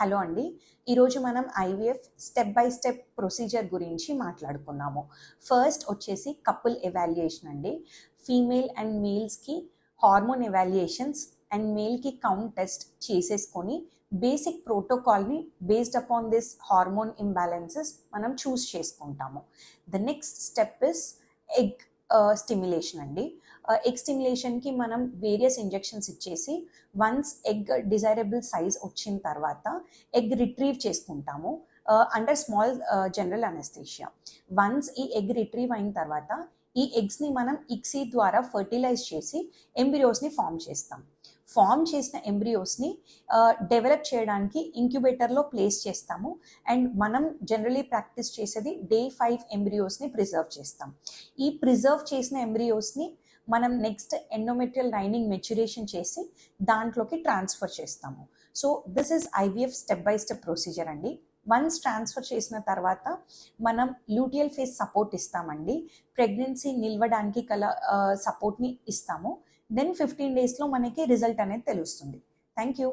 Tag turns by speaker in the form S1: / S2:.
S1: Hello అండి. ఈరోజు మనం IVF step by step procedure గురించి మాట్లాడుకున్నాము. ఫస్ట్ వచ్చేసి కపుల్ ఎవాల్యుయేషన్ అండి. ఫీమేల్ అండ్ మేల్స్కి హార్మోన్ ఎవాల్యుయేషన్స్ అండ్ మేల్కి కౌంట్ టెస్ట్ చేసేసుకొని బేసిక్ ప్రోటోకాల్ని based upon this hormone imbalances మనం చూస్ చేసుకుంటాము. The next step is egg stimulation అండి. ఎగ్ స్టిమ్యులేషన్కి మనం వేరియస్ ఇంజెక్షన్స్ ఇచ్చేసి వన్స్ ఎగ్ డిజైరబుల్ సైజ్ వచ్చిన తర్వాత ఎగ్ రిట్రీవ్ చేసుకుంటాము under small general anaesthesia. Once ఈ ఎగ్ రిట్రీవ్ అయిన తర్వాత ఈ ఎగ్స్ని మనం ఇక్సీ ద్వారా ఫర్టిలైజ్ చేసి ఎంబ్రియోస్ని ఫామ్ చేస్తాం. ఫామ్ చేసిన ఎంబ్రియోస్ని డెవలప్ చేయడానికి ఇంక్యుబేటర్లో ప్లేస్ చేస్తాము అండ్ మనం జనరలీ ప్రాక్టీస్ చేసేది డే 5 ఎంబ్రియోస్ని ప్రిజర్వ్ చేస్తాం. ఈ ప్రిజర్వ్ చేసిన ఎంబ్రియోస్ని మనం నెక్స్ట్ ఎండోమెట్రియల్ లైనింగ్ మెచ్యురేషన్ చేసి దాంట్లోకి ట్రాన్స్ఫర్ చేస్తాము. So this is IVF step by step procedure అండి. వన్స్ ట్రాన్స్ఫర్ చేసిన తర్వాత మనం లూటియల్ ఫేస్ సపోర్ట్ ఇస్తామండి. ప్రెగ్నెన్సీ నిలవడానికి గల సపోర్ట్ని ఇస్తాము. దెన్ 15 daysలో మనకి రిజల్ట్ అనేది తెలుస్తుంది. Thank you.